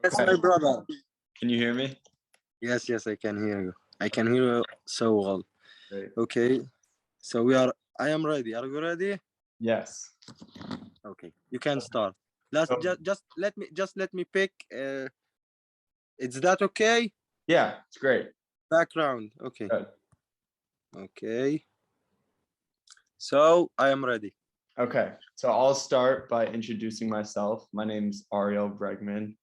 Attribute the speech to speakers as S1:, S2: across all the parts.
S1: Yes, my brother.
S2: Can you hear me?
S1: Yes, I can hear you. I can hear you so well.
S2: Great.
S1: Okay, so I am ready. Are you ready?
S2: Yes.
S1: Okay, you can start. Let's
S2: So,
S1: just let me pick. Is that okay?
S2: yeah, it's great.
S1: Background. Okay.
S2: Good.
S1: Okay. So I am ready.
S2: Okay, so I'll start by introducing myself. My name's Ariel Bregman.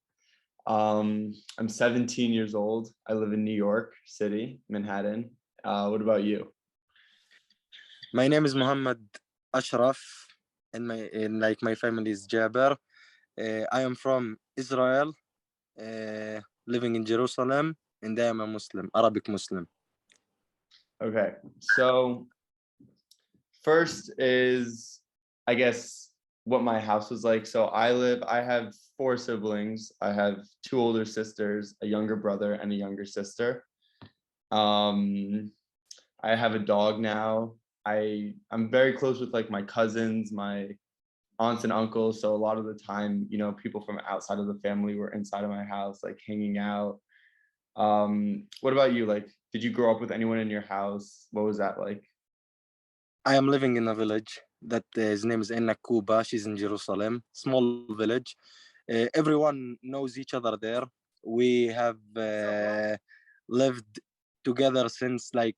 S2: I'm 17 years old. I live in New York City, Manhattan. What about you?
S1: My name is Mohmad Ashraf, and my family is Jaber. I am from Israel, living in Jerusalem, and I am a Muslim, Arabic Muslim.
S2: Okay, so first is, I guess, what my house was like. So I have 4 siblings. I have 2 older sisters, a younger brother, and a younger sister. I have a dog now. I'm very close with like my cousins, my aunts and uncles. So a lot of the time, people from outside of the family were inside of my house, like hanging out. What about you? Like, did you grow up with anyone in your house? What was that like?
S1: I am living in a village that his name is Enna Kuba. She's in Jerusalem, small village. Everyone knows each other there. We have lived together since like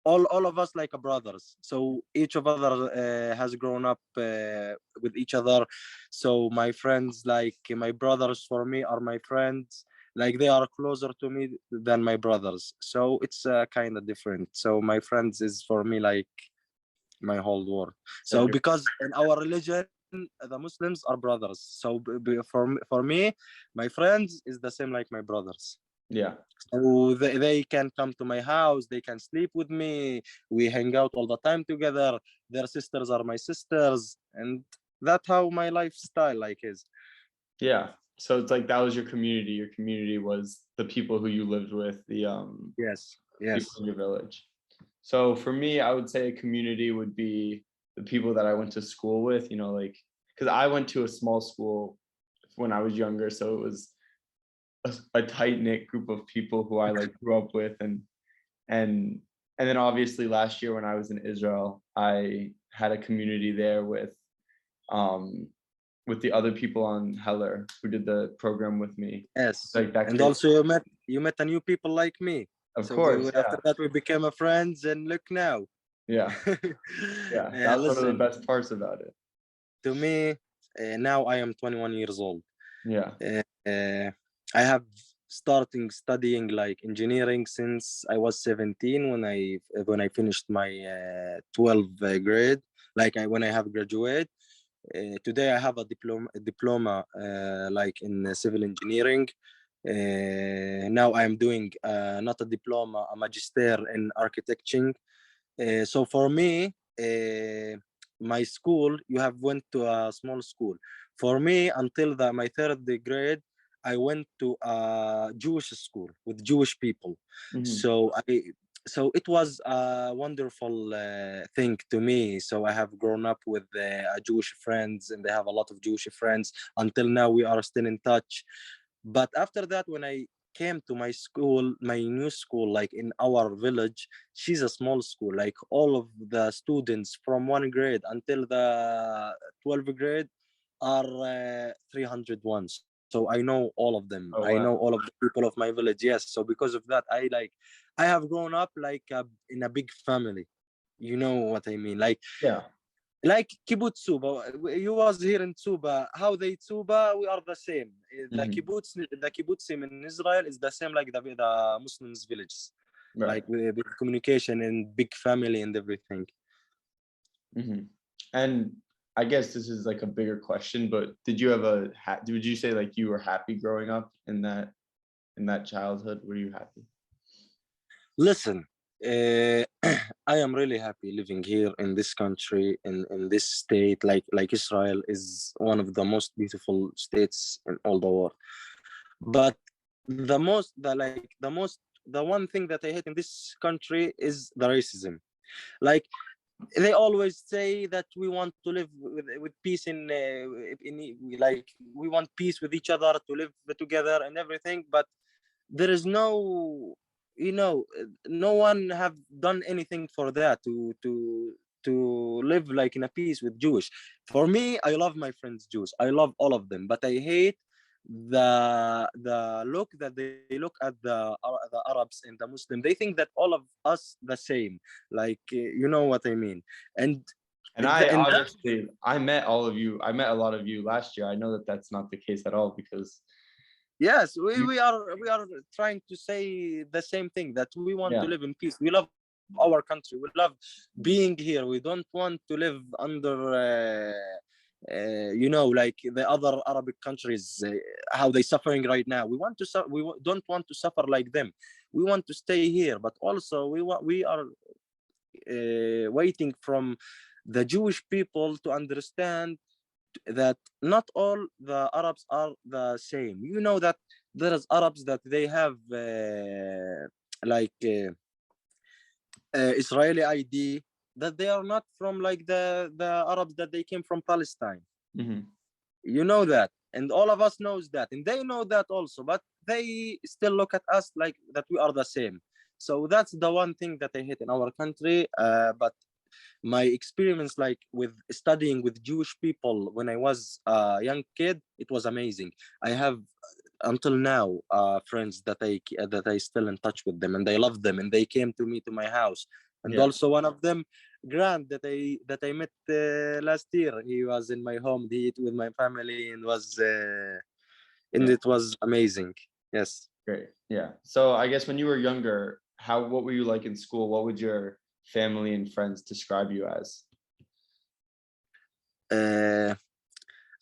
S1: all of us like brothers. So each of other has grown up with each other. So my friends, like my brothers, for me are my friends. Like they are closer to me than my brothers. So it's kind of different. So my friends is for me like my whole world. So because in our religion the Muslims are brothers, so for me my friends is the same like my brothers.
S2: Yeah.
S1: So they can come to my house, they can sleep with me, we hang out all the time together, their sisters are my sisters, and that's how my lifestyle like is.
S2: Yeah. So it's like that was your community. Your community was the people who you lived with, the
S1: Yes.
S2: people in your village. So for me, I would say a community would be the people that I went to school with, like, because I went to a small school when I was younger. So it was a tight-knit group of people who I like grew up with. And then obviously last year when I was in Israel, I had a community there um, with the other people on Heller who did the program with me.
S1: Yes,
S2: Like that
S1: and
S2: created,
S1: also you met a new people like me.
S2: of
S1: So
S2: course, yeah.
S1: after that we became a friends, and look now.
S2: Yeah. Yeah, that's one of the
S1: Listen,
S2: best parts about it.
S1: to me, now I am 21 years old.
S2: Yeah.
S1: I have starting studying like engineering since I was 17 when I finished my 12th grade. Like when I have graduated. Today I have a diploma like in civil engineering. Now I am doing not a diploma, a magister in architecture. So for me, my school, you have went to a small school. For me, until my third grade, I went to a Jewish school with Jewish people.
S2: Mhm.
S1: So it was a wonderful thing to me. So I have grown up with Jewish friends, and they have a lot of Jewish friends. Until now, we are still in touch. But after that, when I came to my school, my new school, like in our village, she's a small school. Like all of the students from 1 grade until the 12th grade are 301. So I know all of them. I
S2: Oh
S1: know all
S2: wow.
S1: of the people of my village. Yes. So because of that, I have grown up like in a big family. You know what I mean?
S2: Yeah.
S1: Like kibbutz Suba. You was here in Suba. How they Suba? We are the same.
S2: Mhm.
S1: The kibbutzim in Israel is the same like the Muslims villages,
S2: Right.
S1: like with communication and big family and everything.
S2: Mhm. And I guess this is like a bigger question, but did you have would you say like you were happy growing up in that childhood? Were you happy?
S1: Listen, uh, I am really happy living here in this country, in this state. Like Israel is one of the most beautiful states in all the world. But the one thing that I hate in this country is the racism. Like they always say that we want to live with peace like we want peace with each other, to live together and everything, but there is no, you know, no one have done anything for that to live like in a peace with Jewish. For me, I love my friends Jews, I love all of them, but I hate the look that they look at the Arabs and the Muslim. They think that all of us the same, like you know what I mean. And
S2: And I
S1: and that,
S2: obviously, I met all of you. I met a lot of you last year. I know that that's not the case at all because
S1: yes,
S2: you,
S1: we are trying to say the same thing, that we want to
S2: yeah,
S1: live in peace. We love our country, we love being here, we don't want to live under you know, like the other Arabic countries, how they suffering right now. We want to don't want to suffer like them. We want to stay here, but also we are waiting from the Jewish people to understand that not all the Arabs are the same. You know that there is Arabs that they have like Israeli ID, that they are not from like the Arabs that they came from Palestine.
S2: mm-hmm.
S1: You know that, and all of us knows that, and they know that also, but they still look at us like that we are the same. So that's the one thing that I hate in our country. But my experience like with studying with Jewish people when I was a young kid, it was amazing. I have until now friends that I still in touch with them, and I love them, and they came to me to my house. And
S2: Yeah,
S1: also one of them, Grant, that I met last year, he was in my home, he ate with my family, and
S2: yeah,
S1: it was amazing. Yes.
S2: great. Yeah. So I guess when you were younger, what were you like in school? What would your family and friends describe you as?
S1: uh,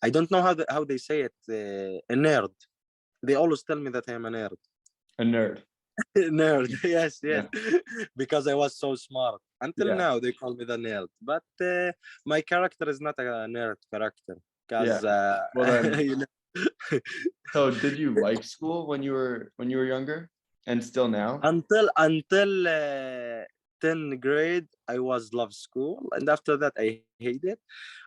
S1: I don't know how they say it, a nerd. They always tell me that I am a nerd.
S2: A nerd.
S1: Nerd, yes, yes.
S2: Yeah,
S1: Because I was so smart. Until
S2: yeah,
S1: now, they call me the nerd. But my character is not a nerd character.
S2: yeah.
S1: Because,
S2: Well then,
S1: you know,
S2: so did you like school when you were younger and still now?
S1: until 10th grade, I was love school. And after that, I hate it.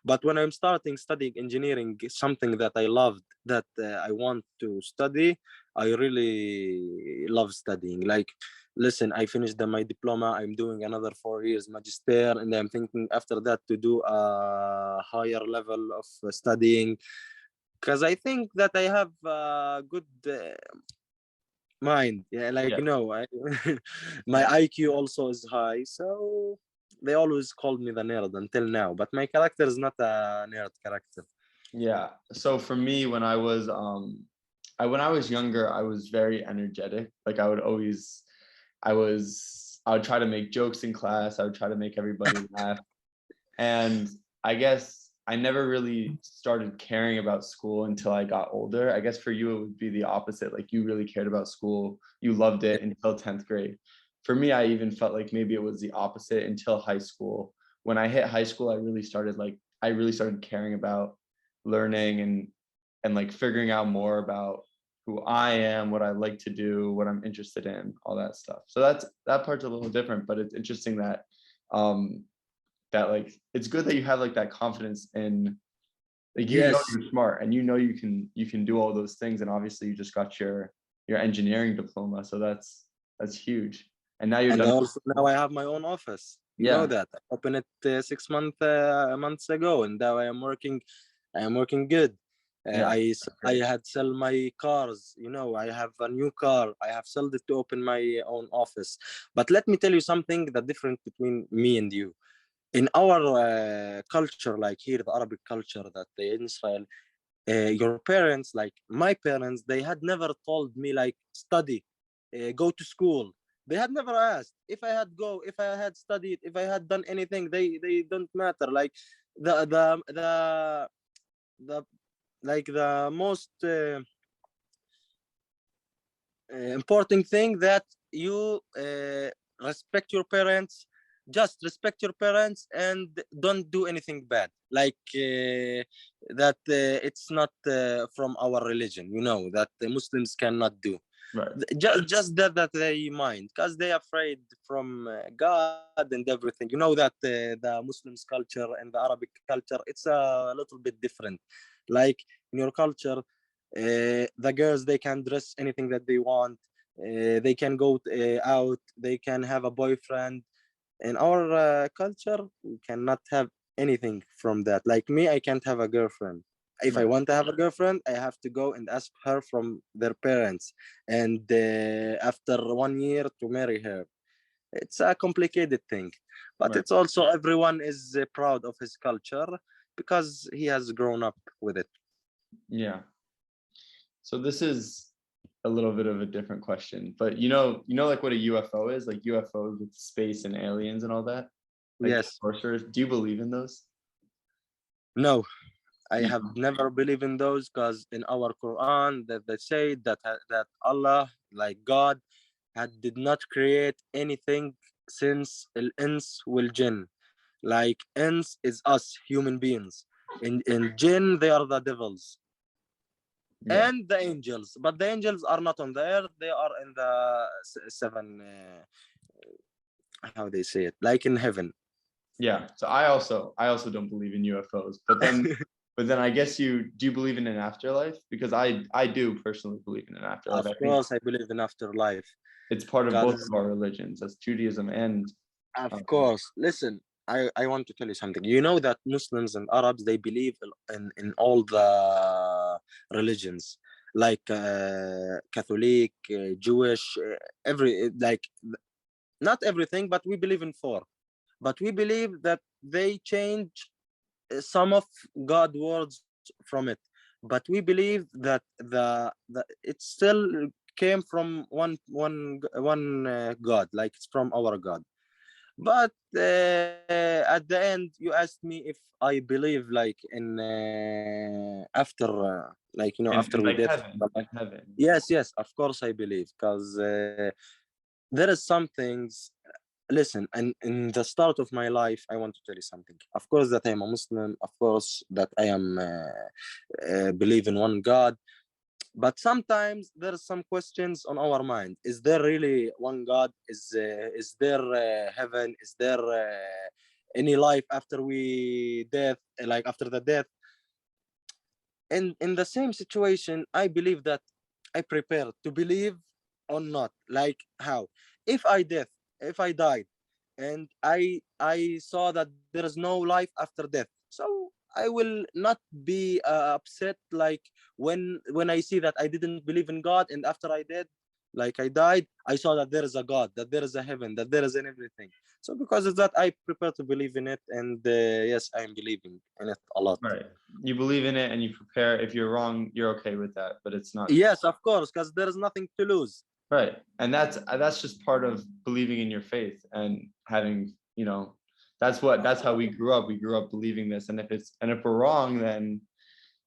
S1: But when I'm starting studying engineering, something that I loved, that I want to study, I really love studying. Like, listen, I finished my diploma. I'm doing another 4 years magister, and I'm thinking after that to do a higher level of studying, because I think that I have a good mind. Yeah, like
S2: Yeah,
S1: you know, my
S2: yeah.
S1: IQ also is high, so they always called me the nerd until now. But my character is not a nerd character.
S2: Yeah. So for me, when I was younger, I was very energetic. Like I would try to make jokes in class. I would try to make everybody laugh. And I guess I never really started caring about school until I got older. I guess for you, it would be the opposite. Like you really cared about school. You loved it until 10th grade. For me, I even felt like maybe it was the opposite until high school. When I hit high school, I really started caring about learning and like figuring out more about who I am, what I like to do, what I'm interested in, all that stuff. So that part's a little different, but it's interesting that um that like it's good that you have like that confidence in like
S1: Yes,
S2: you're smart and you can do all those things, and obviously you just got your engineering diploma, so that's huge. And now you're
S1: and
S2: done.
S1: also now I have my own office. You know
S2: Yeah,
S1: that I opened it 6 months ago, and now I am working. I am working good.
S2: yeah,
S1: I
S2: great.
S1: had sell my cars. You know, I have a new car. I have sold it to open my own office. But let me tell you something: the difference between me and you. In our culture, like here, the Arabic culture, that in Israel, your parents, like my parents, they had never told me like study, go to school. They had never asked if I had studied, if I had done anything. They don't matter. Like the like the most important thing, that you respect your parents, just respect your parents and don't do anything bad, like that it's not from our religion, you know, that the Muslims cannot do.
S2: Right.
S1: Just that they mind, because they afraid from God and everything. You know that the Muslims culture and the Arabic culture, it's a little bit different. Like in your culture, the girls, they can dress anything that they want. They can go out. They can have a boyfriend. In our culture, we cannot have anything from that. Like me, I can't have a girlfriend. If I
S2: Right.
S1: want to have a girlfriend, I have to go and ask her from their parents, and after 1 year to marry her. It's a complicated thing, but
S2: Right.
S1: it's also everyone is proud of his culture because he has grown up with it.
S2: Yeah. So this is a little bit of a different question, but like what a UFO is, like UFOs with space and aliens and all that, like
S1: Yes.
S2: sorcerers. Do you believe in those?
S1: No, I
S2: You
S1: have
S2: don't?
S1: never believed in those, because in our Quran that they say that Allah, like God, did not create anything since al-ins wal jinn. Like ins is us human beings, in jinn they are the devils
S2: Yeah.
S1: and the angels, but the angels are not on the earth, they are in the seven, how they say it, like in heaven.
S2: Yeah. So I also don't believe in UFOs, but then I guess do you believe in an afterlife? Because I do personally believe in an afterlife.
S1: Of
S2: I think
S1: course I believe in afterlife,
S2: it's part of both
S1: because
S2: of our religions. That's Judaism and
S1: of
S2: um,
S1: course, listen, I want to tell you something. You know that Muslims and Arabs, they believe in all the religions, like Catholic, Jewish, every, like, not everything, but we believe in four. But we believe that they change some of God words from it. But we believe that the it still came from one God, like it's from our God. But at the end, you asked me if I believe like in after like, you know,
S2: in,
S1: after
S2: in
S1: we
S2: like
S1: death.
S2: heaven, in heaven.
S1: Yes, yes, of course I believe, because there is some things. Listen, and in the start of my life, I want to tell you something. Of course that I am a Muslim. Of course that I am believe in one God. But sometimes there are some questions on our mind. Is there really one God? Is there heaven? Is there any life after we death? Like after the death? And in the same situation, I believe that I prepare to believe or not. Like how? If I death, if I died, and I saw that there is no life after death, so I will not be upset. Like when I see that I didn't believe in God, and after I did, like I died, I saw that there is a God, that there is a heaven, that there is an everything. So because of that, I prepare to believe in it, and yes, I am believing in it a lot.
S2: Right. You believe in it and you prepare. If you're wrong, you're okay with that, but it's not.
S1: Yes, of course, because there is nothing to lose.
S2: Right. And that's just part of believing in your faith and having, that's how we grew up. We grew up believing this. And if we're wrong, then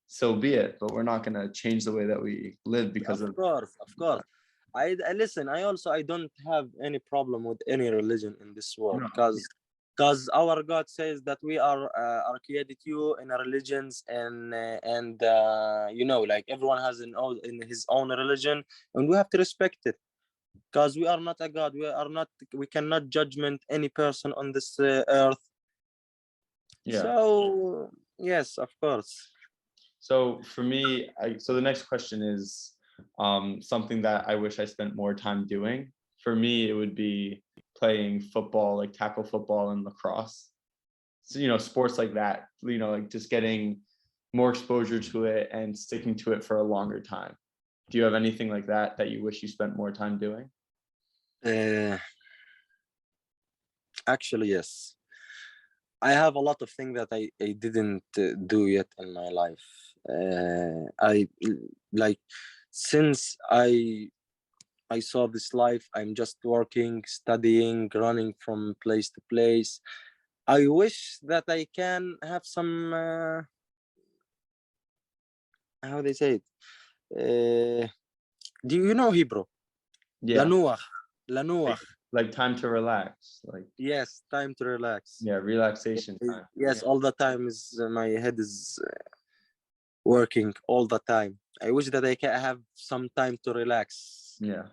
S2: so be it. But we're not gonna change the way that we live because
S1: Of
S2: of
S1: course, of course.
S2: that.
S1: I listen. I don't have any problem with any religion in this world,
S2: No.
S1: because our God says that we are created you in our religions, and you know, like everyone has in his own religion, and we have to respect it, because we are not a God. We cannot judgment any person on this earth.
S2: Yeah.
S1: So yes, of course.
S2: So for me, so the next question is something that I wish I spent more time doing. For me, it would be playing football, like tackle football and lacrosse. So, sports like that, like just getting more exposure to it and sticking to it for a longer time. Do you have anything like that you wish you spent more time doing?
S1: Uh, Actually, yes. I have a lot of things that I didn't do yet in my life. I like, since I saw this life, I'm just working, studying, running from place to place. I wish that I can have some how they say it. Uh, do you know Hebrew?
S2: Yeah,
S1: Lanuach,
S2: like,
S1: lanuach.
S2: like time to relax, like
S1: Yes, time to relax.
S2: yeah, relaxation time.
S1: Yes, all the time is my head is working all the time. I wish that I can have some time to relax.
S2: Yeah.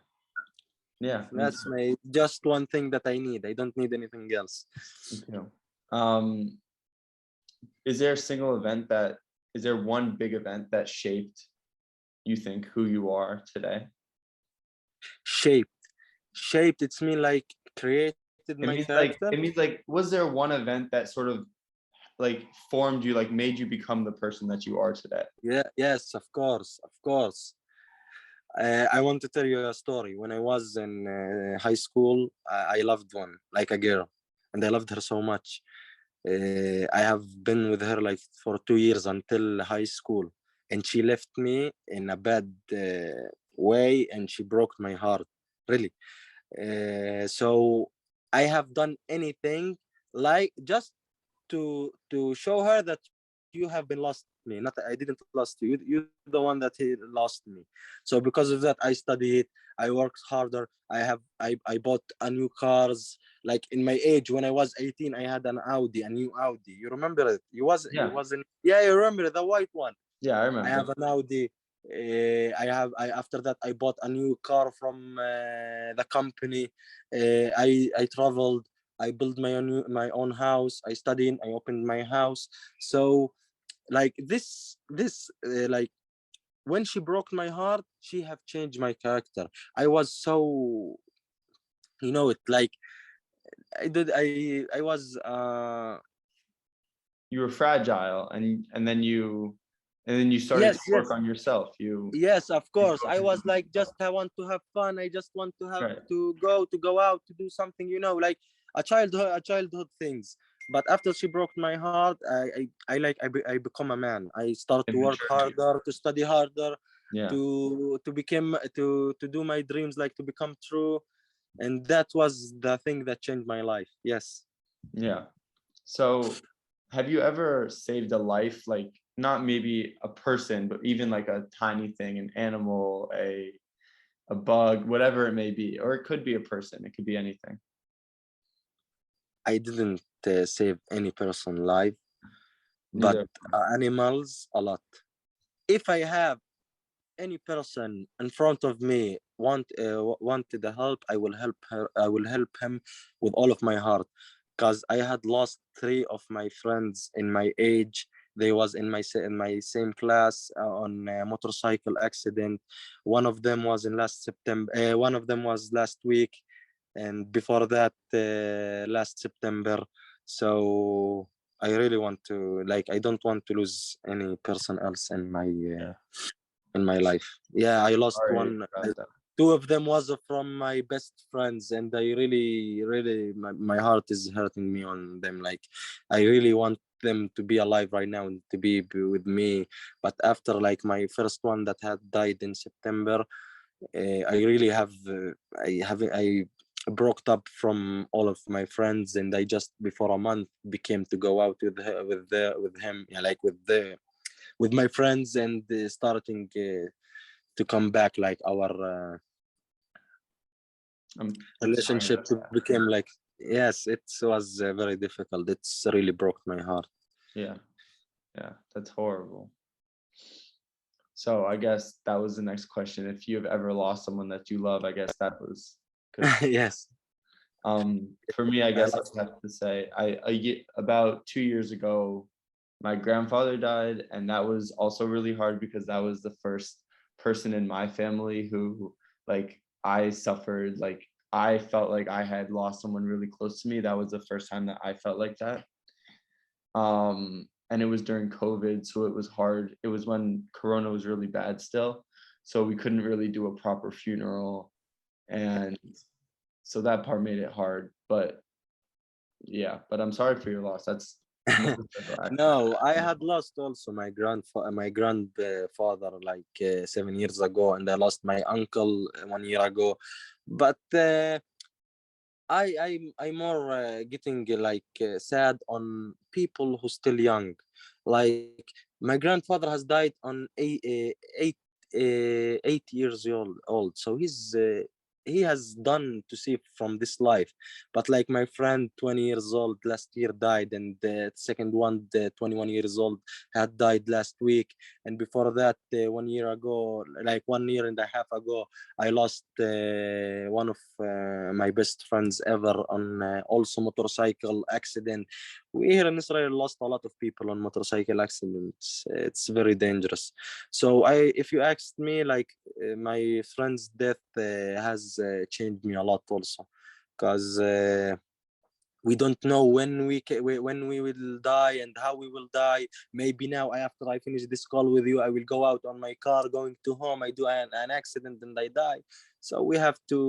S2: Yeah. Me
S1: That's my just one thing that I need. I don't need anything else.
S2: too. Is there a single event is there one big event that shaped, you think, who you are today?
S1: Shaped, shaped. It's mean like created my character.
S2: It means like, was there one event that sort of like formed you, like made you become the person that you are today?
S1: Yeah. Yes. Of course. Of course. I want to tell you a story. When I was in high school, I loved one, like a girl, and I loved her so much. I have been with her like for 2 years until high school, and she left me in a bad way, and she broke my heart, really. So I have done anything like just to show her that you have been lost me. Not I didn't lost you. You're the one that he lost me. So because of that, I studied. I worked harder. I bought a new cars. Like in my age, when I was 18, I had an Audi, a new Audi. You remember it? You
S2: Yeah.
S1: wasn't. Yeah, you remember the white one.
S2: Yeah, I
S1: I have
S2: remember.
S1: an Audi. I after that I bought a new car from the company. I traveled. I built my own house. I studied. I opened my house. So like this like when she broke my heart, she have changed my character. I was so it like I was
S2: You were fragile, and then you started to
S1: yes,
S2: work
S1: yes.
S2: on yourself. You
S1: Yes, of
S2: you
S1: course. I
S2: focused
S1: was
S2: on
S1: like, just
S2: yourself.
S1: I want to have fun. I just want to have
S2: Right.
S1: to go out to do something, like a childhood things. But after she broke my heart, I become a man. I start
S2: It
S1: to work
S2: matured you.
S1: harder, to study harder,
S2: Yeah.
S1: to become to do my dreams, like to become true. And that was the thing that changed my life. Yes.
S2: Yeah. So, have you ever saved a life, like not maybe a person, but even like a tiny thing, an animal, a bug, whatever it may be, or it could be a person, it could be anything.
S1: I didn't save any person life, but
S2: Neither.
S1: animals a lot. If I have any person in front of me wanted the help, I will help her. I will help him with all of my heart, because I had lost three of my friends in my age. They was in my same class on a motorcycle accident. One of them was in last September. One of them was last week, and before that last September. So I really want to, like, I don't want to lose any person else
S2: Yeah.
S1: in my life. Yeah, I lost
S2: Sorry
S1: one.
S2: about that.
S1: Two of them was from my best friends, and I really, really, my heart is hurting me on them. Like, I really want them to be alive right now and to be with me. But after like my first one that had died in September, I really I broke up from all of my friends, and I just before a month became to go out with him, yeah, like with my friends, and starting to come back, like our
S2: I'm sorry
S1: relationship
S2: about
S1: to
S2: that.
S1: become like, yes, it was very difficult. It's really broke my heart.
S2: Yeah. Yeah. That's horrible. So I guess that was the next question. If you have ever lost someone that you love, I guess that was good.
S1: Yes,
S2: For me, I
S1: I
S2: guess I
S1: lost.
S2: would have to say about 2 years ago, my grandfather died, and that was also really hard because that was the first person in my family who, like, I suffered, like, I felt like I had lost someone really close to me. That was the first time that I felt like that. And it was during COVID, so it was hard. It was when Corona was really bad still, so we couldn't really do a proper funeral, and so that part made it hard. But yeah, but I'm sorry for your loss. That's motorcycle accident.
S1: No, I had lost also my grandfather like 7 years ago, and I lost my uncle 1 year ago. But I'm more getting like sad on people who still young. Like my grandfather has died on 8 years old. So he's he has done to see from this life. But like my friend, 20 years old, last year died, and the second one, the 21 years old, had died last week. And before that, 1 year ago, like 1 year and a half ago, I lost one of my best friends ever on also motorcycle accident. We here in Israel lost a lot of people on motorcycle accidents. It's very dangerous. So if you asked me, like my friend's death has changed me a lot also, because we don't know when we will die and how we will die. Maybe now, after I finish this call with you, I will go out on my car going to home. I do an accident and I die. So we have to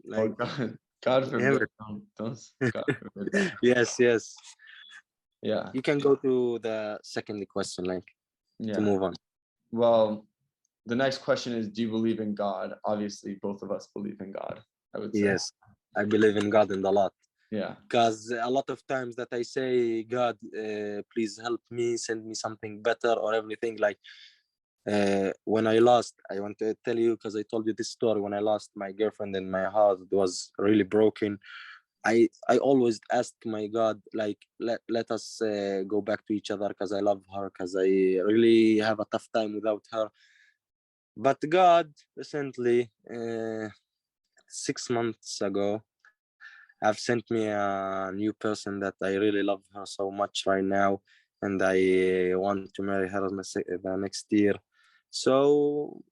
S2: Oh,
S1: like
S2: God forbid. Don't, God forbid that.
S1: yes.
S2: Yeah.
S1: You can go to the second question, like to
S2: Yeah.
S1: move on.
S2: Well, the next question is, do you believe in God? Obviously, both of us believe in God, I would say.
S1: Yes, I believe in God and a lot.
S2: Yeah.
S1: Because a lot of times that I say, God, please help me, send me something better or everything. Like when I lost, I want to tell you, because I told you this story, when I lost my girlfriend and my heart was really broken. I always ask my God, like, let us go back to each other, because I love her, because I really have a tough time without her. But God recently, 6 months ago, have sent me a new person that I really love her so much right now, and I want to marry her the next year. So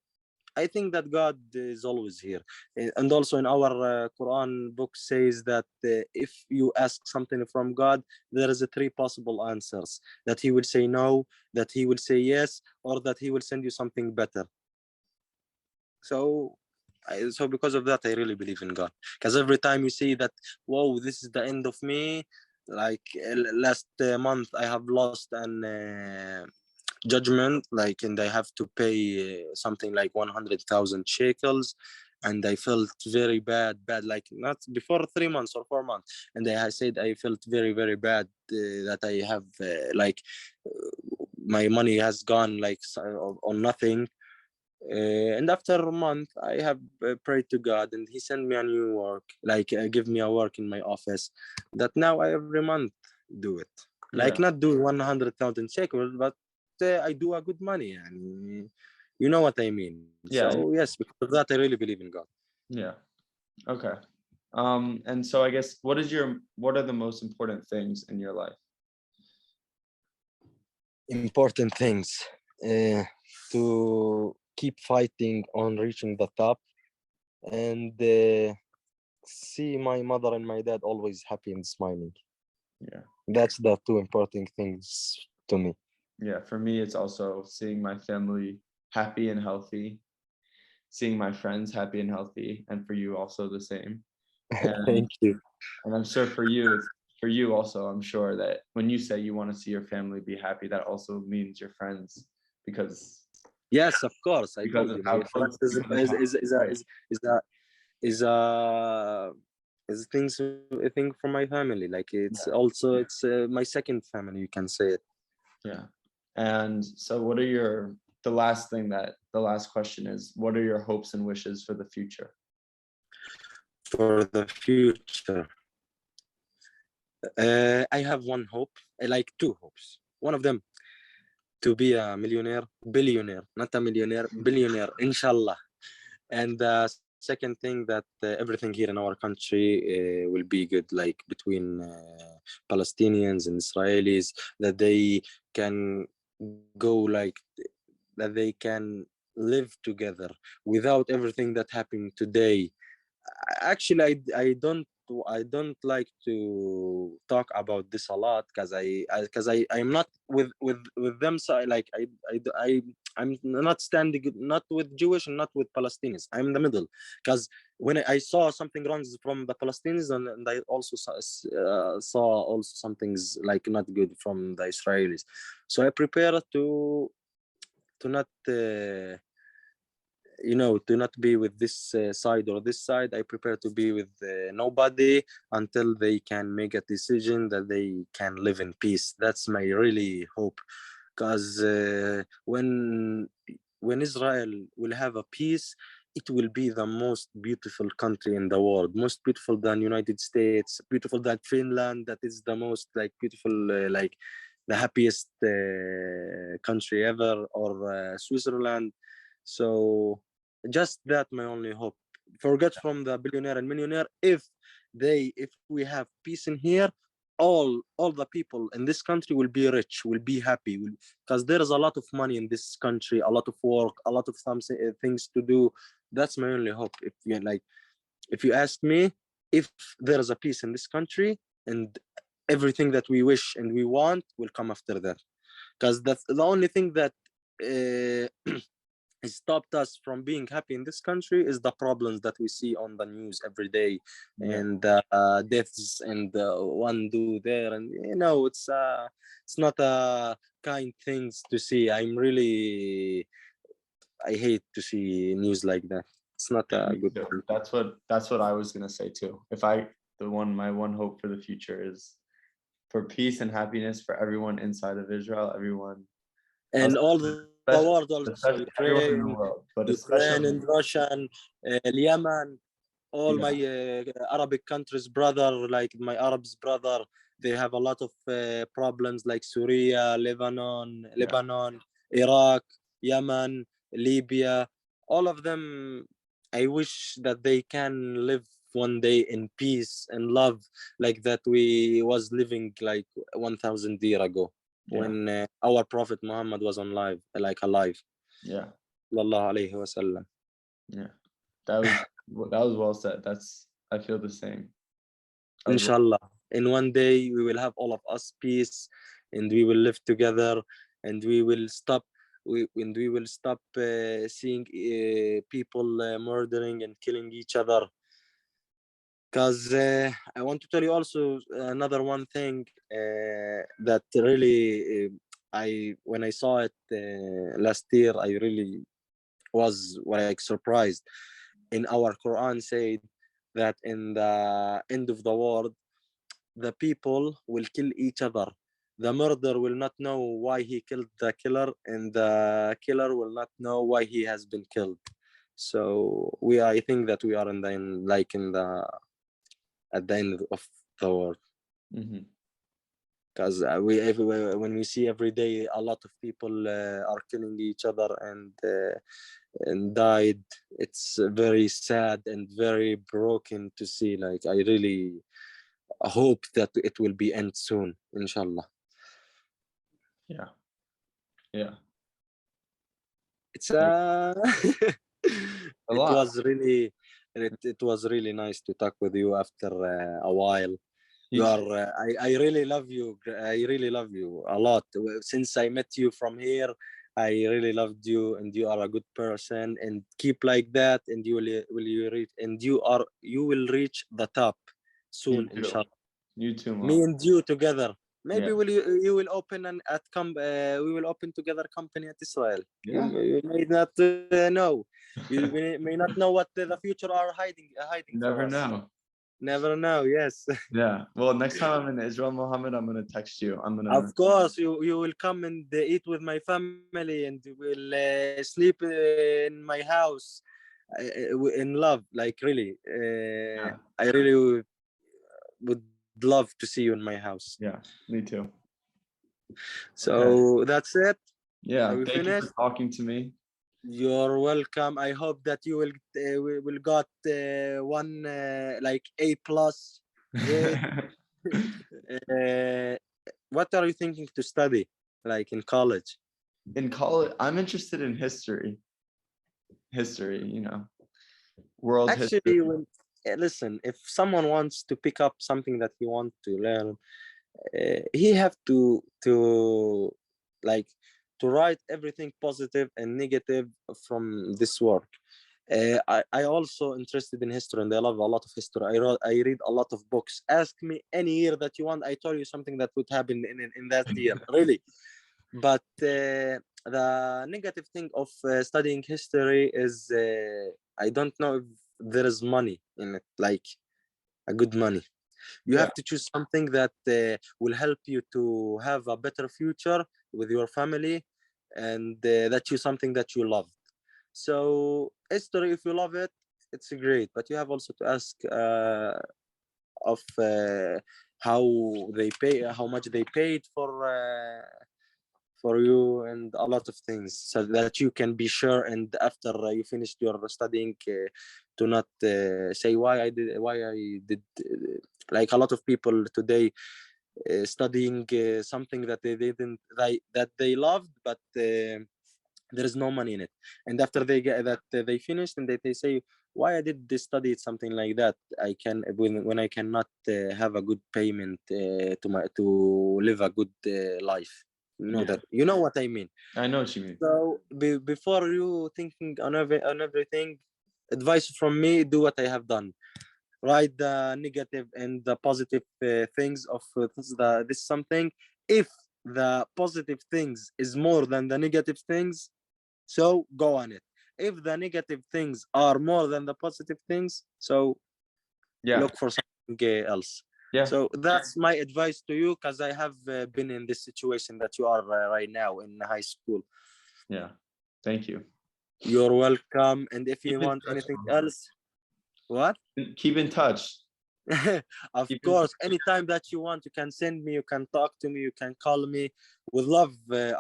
S1: I think that God is always here. And also in our Quran book says that if you ask something from God, there is a three possible answers: that he will say no, that he will say yes, or that he will send you something better. So so because of that, I really believe in God. Because every time you see that, whoa, this is the end of me. Like last month, I have lost an judgment, like, and I have to pay something like 100,000 shekels. And I felt very bad, like not before 3 months or 4 months. And I said I felt very, very bad that I have my money has gone like on nothing. And after a month, I have prayed to God, and He sent me a new work, like give me a work in my office, that now I every month do it. Like
S2: Yeah.
S1: not do 100,000 shekels, but I do a good money, and you know what I mean.
S2: Yeah.
S1: So yes, because of that, I really believe in God.
S2: Yeah. Okay. And so I guess what are the most important things in your life?
S1: Important things to keep fighting on reaching the top, and see my mother and my dad always happy and smiling.
S2: Yeah.
S1: That's the two important things to me.
S2: Yeah. For me, it's also seeing my family happy and healthy, seeing my friends happy and healthy, and for you also the same. And
S1: Thank you.
S2: and I'm sure for you also, I'm sure that when you say you want to see your family be happy, that also means your friends, because
S1: Yes, of course. I
S2: because
S1: told
S2: of
S1: you,
S2: how
S1: my friend
S2: close, because of how right.
S1: is a is things a thing from my family. Like it's
S2: Yeah.
S1: also it's my second family. You can say it.
S2: Yeah. And so what are the last question is, what are your hopes and wishes for the future?
S1: For the future, I have one hope, like two hopes. One of them to be a billionaire, not a millionaire, billionaire, inshallah. And the second thing that everything here in our country will be good, like between Palestinians and Israelis, that they can go like that they can live together without everything that happened today. Actually, I don't like to talk about this a lot, because I'm not with them. So I'm not standing, not with Jewish and not with Palestinians. I'm in the middle, because when I saw something wrong from the Palestinians, and I also saw also some things like not good from the Israelis. So I prepare to not to not be with this side or this side. I prepare to be with nobody until they can make a decision that they can live in peace. That's my really hope, because when Israel will have a peace, it will be the most beautiful country in the world, most beautiful than United States, beautiful than Finland. That is the most like beautiful, like the happiest country ever, or Switzerland. So just that, my only hope. Forget from the billionaire and millionaire. If we have peace in here, all the people in this country will be rich, will be happy, because there is a lot of money in this country, a lot of work, a lot of things to do. That's my only hope. If you ask me, if there is a peace in this country, and everything that we wish and we want will come after that, because that's the only thing that stopped us from being happy in this country is the problems that we see on the news every day, and deaths, and one do there, and it's not a kind things to see. I hate to see news like that. It's not a good thing.
S2: That's what I was gonna say too. My one hope for the future is for peace and happiness for everyone inside of Israel, everyone,
S1: And all the world also,
S2: especially everyone in the world, but
S1: Ukraine
S2: especially
S1: and Russia, and Yemen, all my Arabic countries, brother, like my Arabs brother, they have a lot of problems, like Syria, Lebanon, Iraq, Yemen, Libya, all of them. I wish that they can live one day in peace and love, like that we was living like 1,000 years ago, when our Prophet Muhammad was alive.
S2: Yeah.
S1: Sallallahu alayhi wa sallam.
S2: Yeah. That was well said. I feel the same.
S1: Inshallah. In one day we will have all of us peace, and we will live together, and we will stop seeing people murdering and killing each other. Because I want to tell you also another one thing that really when I saw it last year, I really was like surprised. In our Quran said that in the end of the world, the people will kill each other. The murderer will not know why he killed the killer, and the killer will not know why he has been killed. So I think that we are at the end of the world. Because when we see every day a lot of people are killing each other and died, it's very sad and very broken to see. Like, I really hope that it will be end soon, inshallah.
S2: Yeah.
S1: It's it was really nice to talk with you after a while. I really love you. I really love you a lot. Since I met you from here, I really loved you, and you are a good person. And keep like that, and you will reach the top soon, inshallah.
S2: You too, Mom.
S1: Me and you together. Maybe you will open we will open together company at Israel.
S2: Yeah.
S1: You may not know. You may not know what the future are hiding.
S2: Never know.
S1: Never know. Yes.
S2: Yeah. Well, next time I'm in Israel, Mohammed, I'm gonna text you.
S1: Of course, you will come and eat with my family, and will sleep in my house in love. Like, really, I really would love to see you in my house.
S2: Yeah, me too.
S1: So that's it.
S2: Yeah.
S1: Are we
S2: Thank
S1: finished?
S2: you for talking to me.
S1: You're welcome. I hope that you will got one like A+ grade. What are you thinking to study, like in college?
S2: In college, I'm interested in history, world
S1: Actually,
S2: history.
S1: listen, if someone wants to pick up something that he wants to learn, he have to like to write everything positive and negative from this work. I also interested in history, and I love a lot of history. I read a lot of books. Ask me any year that you want, I tell you something that would happen in that year, really. But the negative thing of studying history is I don't know if there is money in it, like a good money. You have to choose something that will help you to have a better future with your family, and that you something that you love. So history, if you love it, it's great, but you have also to ask of how they pay, how much they paid for you, and a lot of things, so that you can be sure, and after you finished your studying, to not say why I did like a lot of people today studying something that they didn't that they loved, but there is no money in it, and after they get that they finished, and they say, why I did this study something like that, I can when I cannot have a good payment to live a good life,
S2: Yeah.
S1: that you know what I mean.
S2: I know what you mean.
S1: So before you thinking on everything, advice from me, do what I have done. Write the negative and the positive things of this something. If the positive things is more than the negative things, so go on it. If the negative things are more than the positive things, so
S2: Yeah.
S1: look for something else.
S2: Yeah.
S1: So that's my advice to you, because I have been in this situation that you are right now in high school.
S2: Yeah. Thank you.
S1: You're welcome. And if you
S2: Keep in
S1: want
S2: touch,
S1: anything
S2: Mohmad.
S1: else, what?
S2: Keep in touch.
S1: Of
S2: Keep in
S1: course, anytime that you want, you can send me, you can talk to me, you can call me. With love,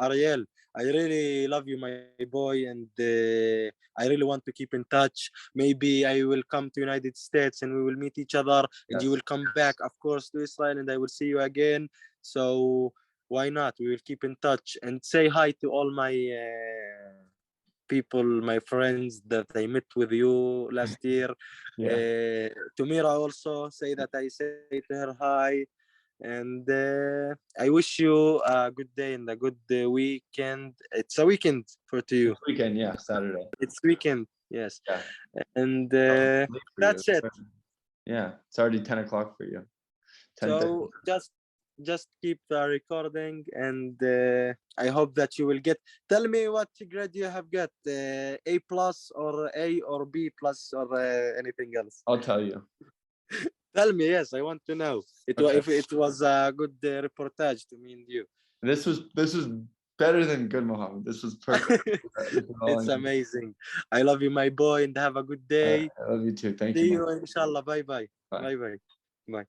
S1: Ariel. I really love you, my boy, and I really want to keep in touch. Maybe I will come to United States and we will meet each other, and
S2: Yes.
S1: you will come back, of course, to Israel, and I will see you again. So why not? We will keep in touch, and say hi to all my people, my friends that I met with you last year.
S2: Yeah.
S1: To Mira also, say that I say to her hi. And I wish you a good day and a good weekend. It's a weekend for to you.
S2: This weekend, yeah, Saturday.
S1: It's weekend, yes.
S2: Yeah.
S1: And
S2: Late for
S1: that's
S2: you.
S1: it.
S2: Yeah. It's already 10 o'clock for you. 10:30.
S1: So just keep recording, and I hope that you will get. Tell me what grade you have got, A plus or A or B plus or anything else.
S2: I'll tell you.
S1: Tell me, yes, I want to know.
S2: Okay.
S1: If it was a good reportage to me and you.
S2: This was better than good, Mohammed. This was perfect. This is all I
S1: It's
S2: need.
S1: amazing. I love you, my boy, and have a good day.
S2: I love you too. Thank
S1: See
S2: you,
S1: you,
S2: Mohammed.
S1: inshallah. Bye bye.
S2: Bye.
S1: Bye bye. Bye.